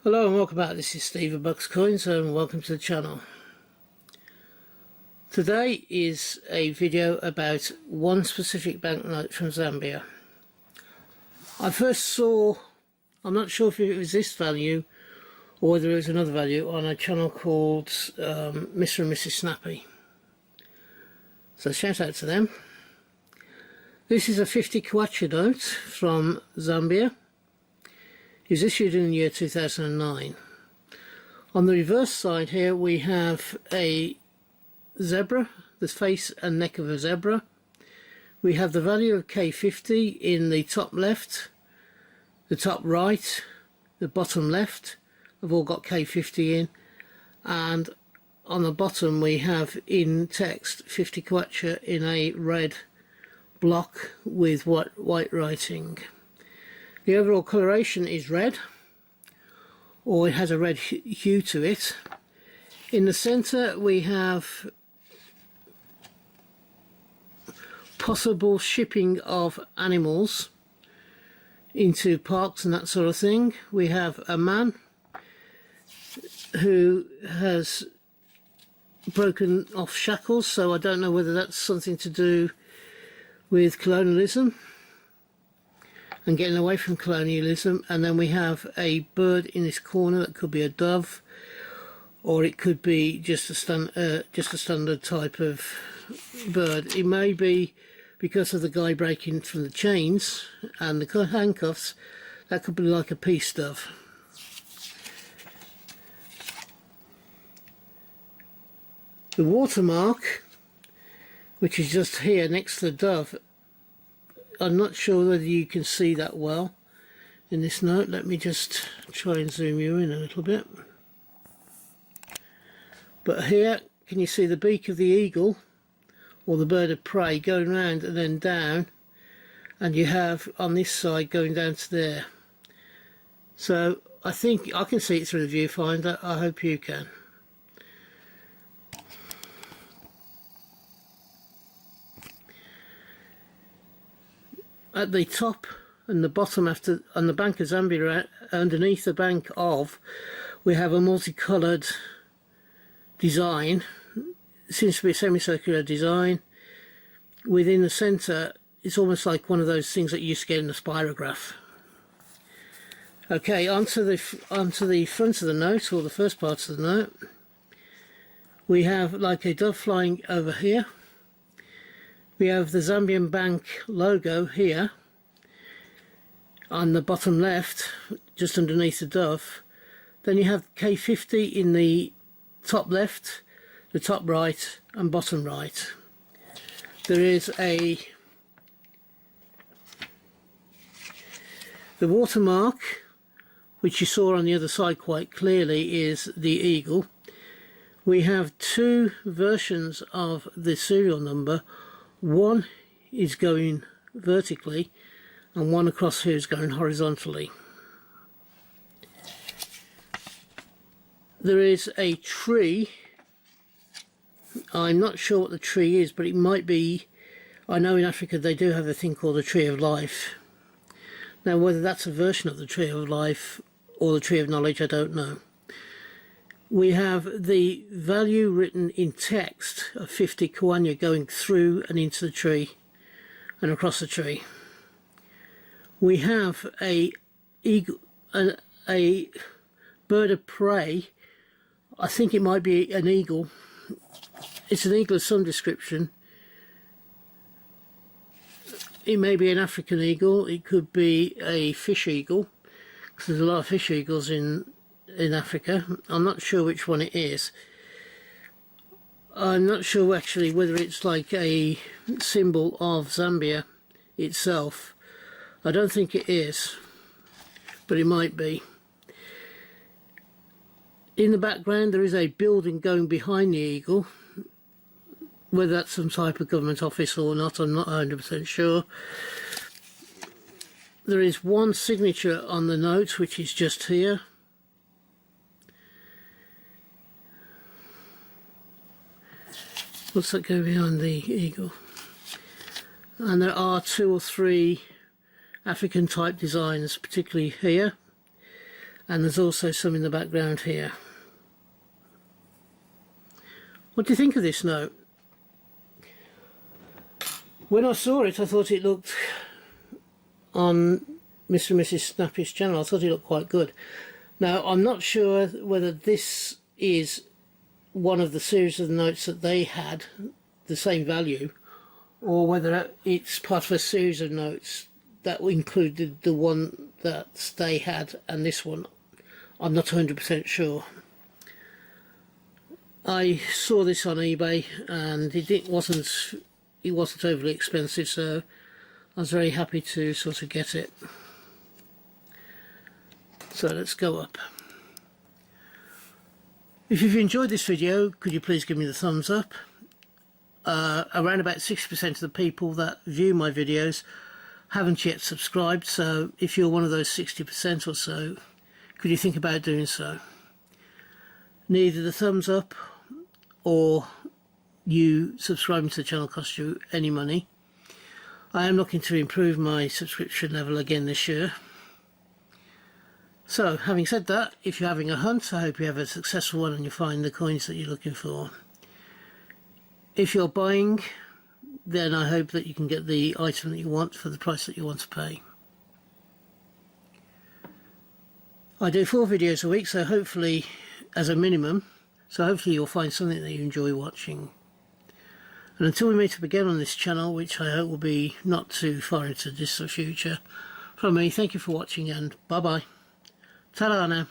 Hello and welcome back. This is Steve of Bucks Coins and welcome to the channel. Today is a video about one specific banknote from Zambia. I first saw, I'm not sure if it was this value or whether it was another value, on a channel called Mr. and Mrs. Snappy. So shout out to them. This is a 50 Kwacha note from Zambia. It was issued in the year 2009. On the reverse side here we have a zebra, the face and neck of a zebra. We have the value of K50 in the top left, the top right, the bottom left have all got K50 in, and on the bottom we have in text 50 Kwacha in a red block with white writing. The overall coloration is red, or it has a red hue to it. In the centre we have possible shipping of animals into parks and that sort of thing. We have a man who has broken off shackles, so I don't know whether that's something to do with colonialism and getting away from colonialism. And then we have a bird in this corner that could be a dove, or it could be just a standard type of bird. It may be because of the guy breaking from the chains and the handcuffs, that could be like a peace dove. The watermark, which is just here next to the dove, I'm not sure whether you can see that well in this note. Let me just try and zoom you in a little bit. But here, can you see the beak of the eagle or the bird of prey going round and then down, and you have on this side going down to there. So I think I can see it through the viewfinder. I hope you can. At the top and the bottom, on the Bank of Zambia, underneath the bank of, we have a multicoloured design. It seems to be a semicircular design. Within the centre, it's almost like one of those things that you used to get in a spirograph. Okay, onto the front of the note, or the first part of the note. We have like a dove flying over here. We have the Zambian Bank logo here on the bottom left, just underneath the dove. Then you have K50 in the top left, the top right and bottom right. There is the watermark, which you saw on the other side quite clearly, is the eagle. We have two versions of the serial number. One is going vertically and one across here is going horizontally. There is a tree. I'm not sure what the tree is, but it might be, I know in Africa they do have a thing called the Tree of Life. Now whether that's a version of the Tree of Life or the Tree of Knowledge, I don't know. We have the value written in text of 50 Kwacha going through and into the tree and across the tree. We have a bird of prey. I think it might be an eagle. It's an eagle of some description. It may be an African eagle. It could be a fish eagle, because there's a lot of fish eagles in Africa. I'm not sure which one it is. I'm not sure actually whether it's like a symbol of Zambia itself. I don't think it is, but it might be. In the background there is a building going behind the eagle. Whether that's some type of government office or not, I'm not 100% sure. There is one signature on the note, which is just here. What's that go behind the eagle? And there are 2 or 3 African type designs, particularly here. and there's also some in the background here. What do you think of this note? When I saw it, I thought it looked, on Mr. and Mrs. Snappy's channel, I thought it looked quite good. Now, I'm not sure whether this is one of the series of notes that they had, the same value, or whether it's part of a series of notes that included the one that they had and this one. I'm not 100% sure. I saw this on eBay and it wasn't overly expensive, so I was very happy to sort of get it. So let's go up. If you've enjoyed this video, could you please give me the thumbs up? Around about 60% of the people that view my videos haven't yet subscribed, so if you're one of those 60% or so, could you think about doing so? Neither the thumbs up or you subscribing to the channel costs you any money. I am looking to improve my subscription level again this year. So, having said that, if you're having a hunt, I hope you have a successful one and you find the coins that you're looking for. If you're buying, then I hope that you can get the item that you want for the price that you want to pay. I do 4 videos a week, so hopefully, as a minimum, so hopefully you'll find something that you enjoy watching. And until we meet up again on this channel, which I hope will be not too far into the distant future, from me, thank you for watching and bye bye. Ta-da now.